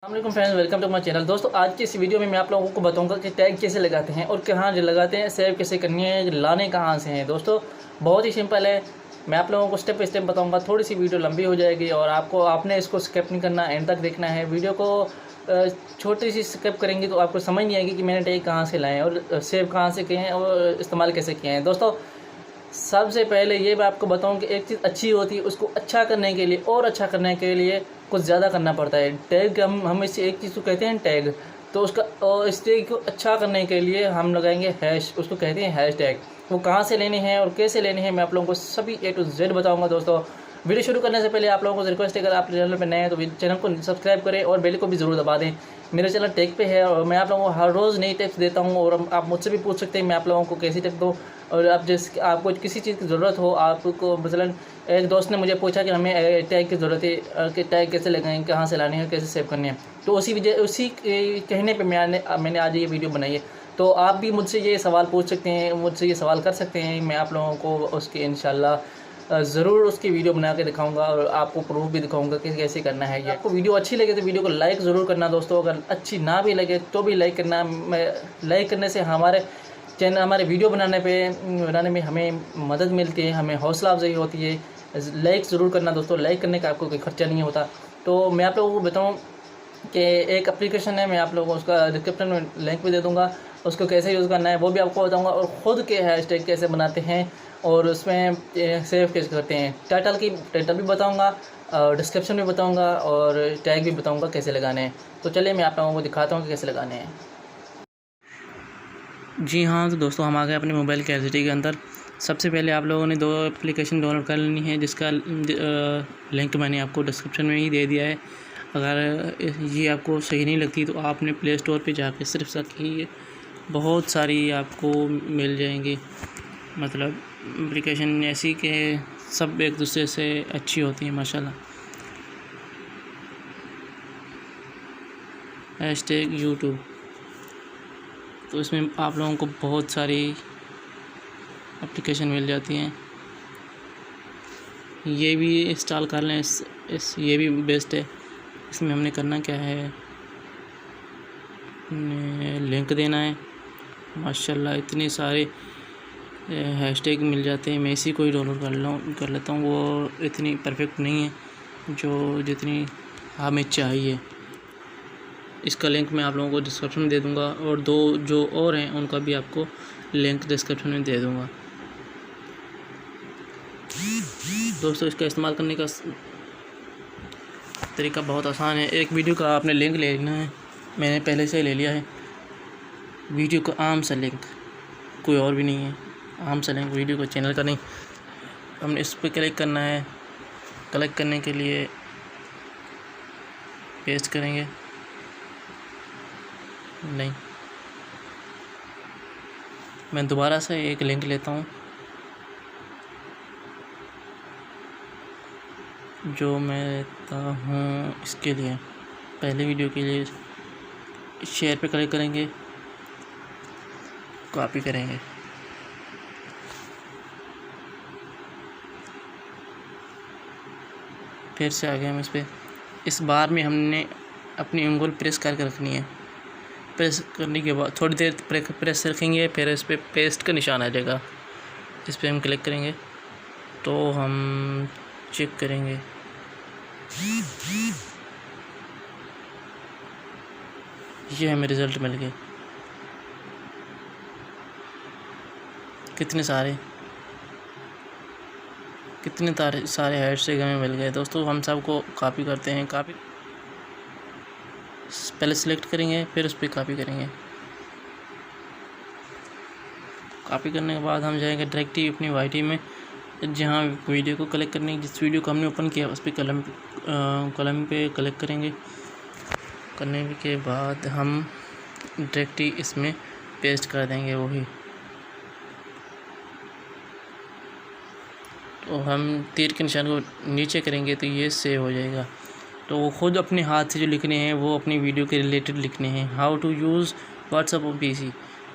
अस्सलाम friends, welcome to my channel. दोस्तों, आज की इस वीडियो में मैं आप लोगों को बताऊंगा कि टैग कैसे लगाते हैं और कहाँ लगाते हैं, सेव कैसे करनी है, लाने कहाँ से हैं। दोस्तों, बहुत ही सिंपल है। मैं आप लोगों को स्टेप बाय स्टेप बताऊंगा। थोड़ी सी वीडियो लंबी हो जाएगी और आपने इसको स्किप नहीं करना, एंड तक देखना है। वीडियो को छोटी सी स्किप करेंगे तो आपको समझ नहीं आएगी कि मैंने टैग कहाँ से लाए हैं और सेव कहाँ से किए हैं और इस्तेमाल कैसे किए हैं। दोस्तों, सबसे पहले ये मैं आपको बताऊं कि एक चीज़ अच्छी होती है, उसको अच्छा करने के लिए और अच्छा करने के लिए कुछ ज़्यादा करना पड़ता है। टैग हम इसे एक चीज़ को कहते हैं टैग, तो उसका और इस टैग को अच्छा करने के लिए हम लगाएंगे हैश, उसको कहते हैं हैश टैग। वो कहाँ से लेने हैं और कैसे लेने हैं मैं आप लोगों को सभी A to Z बताऊँगा। दोस्तों, वीडियो शुरू करने से पहले आप लोगों को रिक्वेस्ट है, अगर आप चैनल पर नए हैं तो चैनल को सब्सक्राइब करें और बेल को भी ज़रूर दबा दें। मेरा चैनल टेक पे है और मैं आप लोगों को हर रोज़ नई टिप्स देता हूं और आप मुझसे भी पूछ सकते हैं मैं आप लोगों को कैसी टिप दूं। और आपको किसी चीज़ की ज़रूरत हो, आपको मसलन एक दोस्त ने मुझे पूछा कि हमें टैग की ज़रूरत है कि टैग कैसे लगाएं, कहाँ से लाने हैं, कैसे सेव करने हैं, तो उसी कहने पर मैंने आज ये वीडियो बनाई है। तो आप भी मुझसे ये सवाल पूछ सकते हैं, मुझसे ये सवाल कर सकते हैं। मैं आप लोगों को उसके इंशाल्लाह ज़रूर उसकी वीडियो बना के दिखाऊंगा और आपको प्रूफ भी दिखाऊंगा कि कैसे करना है ये। आपको वीडियो अच्छी लगे तो वीडियो को लाइक ज़रूर करना दोस्तों। अगर अच्छी ना भी लगे तो भी लाइक करना। लाइक करने से हमारे वीडियो बनाने में हमें मदद मिलती है, हमें हौसला अफजाई होती है। लाइक ज़रूर करना दोस्तों, लाइक करने का आपको कोई खर्चा नहीं होता। तो मैं आप लोगों को बताऊँ कि एक एप्लीकेशन है, मैं आप लोगों को उसका डिस्क्रिप्शन में लिंक भी दे दूँगा। उसको कैसे यूज़ करना है वो भी आपको बताऊँगा और ख़ुद के हैशटैग कैसे बनाते हैं और उसमें सेव कैसे करते हैं। टाइटल भी बताऊंगा और डिस्क्रिप्शन भी बताऊंगा और टैग भी बताऊंगा कैसे लगाने हैं। तो चलिए मैं आप लोगों को दिखाता हूं कि कैसे लगाने हैं। जी हाँ, तो दोस्तों हम आ गए अपने मोबाइल के गैलरी के अंदर। सबसे पहले आप लोगों ने 2 एप्लीकेशन डाउनलोड कर लेनी है, जिसका लिंक मैंने आपको डिस्क्रिप्शन में ही दे दिया है। अगर ये आपको सही नहीं लगती तो आपने प्ले स्टोर पर जाके सिर्फ सर्च कीजिए, बहुत सारी आपको मिल जाएंगी। मतलब एप्लीकेशन ऐसी कि सब एक दूसरे से अच्छी होती है माशाल्लाह। हैशटैग यूट्यूब, तो इसमें आप लोगों को बहुत सारी एप्लीकेशन मिल जाती हैं। ये भी इंस्टॉल कर लें, ये भी बेस्ट है। इसमें हमने करना क्या है, लिंक देना है। माशाल्लाह इतने सारे हैशटैग मिल जाते हैं। मैं इसी को ही डाउनलोड कर लेता हूँ। वो इतनी परफेक्ट नहीं है जितनी हमें चाहिए। इसका लिंक मैं आप लोगों को डिस्क्रिप्शन में दे दूँगा और 2 जो और हैं उनका भी आपको लिंक डिस्क्रिप्शन में दे दूँगा। दोस्तों, इसका इस्तेमाल करने का तरीका बहुत आसान है। एक वीडियो का आपने लिंक ले लेना है, मैंने पहले से ले लिया है। वीडियो का आम सा लिंक, कोई और भी नहीं है, आम सा लिंक वीडियो को, चैनल का नहीं। हमने इस पर क्लिक करना है। क्लिक करने के लिए पेस्ट करेंगे, नहीं, मैं दोबारा से एक लिंक लेता हूँ जो मैं लेता हूँ इसके लिए। पहले वीडियो के लिए शेयर पे क्लिक करेंगे, कॉपी करेंगे, फिर से आ गए हम इस पर। इस बार में हमने अपनी उंगली प्रेस करके रखनी है। प्रेस करने के बाद थोड़ी देर प्रेस रखेंगे, फिर इस पर पेस्ट का निशान आ जाएगा। इस पर हम क्लिक करेंगे तो हम चेक करेंगे। ये हमें रिज़ल्ट मिल गए। कितने सारे हैशटैग हमें मिल गए। दोस्तों, हम सबको कॉपी करते हैं। पहले सिलेक्ट करेंगे, फिर उस पर कॉपी करेंगे। कॉपी करने के बाद हम जाएंगे डायरेक्टली अपनी वाईटी में, जहाँ वीडियो को क्लिक करने की, जिस वीडियो को हमने ओपन किया उस पर कलम पे क्लिक करेंगे। करने के बाद हम डायरेक्टली इसमें पेस्ट कर देंगे वही। तो हम तीर के निशान को नीचे करेंगे तो ये सेव हो जाएगा। तो वो खुद अपने हाथ से जो लिखने हैं वो अपनी वीडियो के रिलेटेड लिखने हैं। How to use WhatsApp on PC,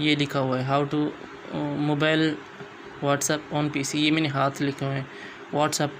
ये लिखा हुआ है। How to mobile WhatsApp on PC, ये मैंने हाथ से लिखे हुए हैं। व्हाट्सएप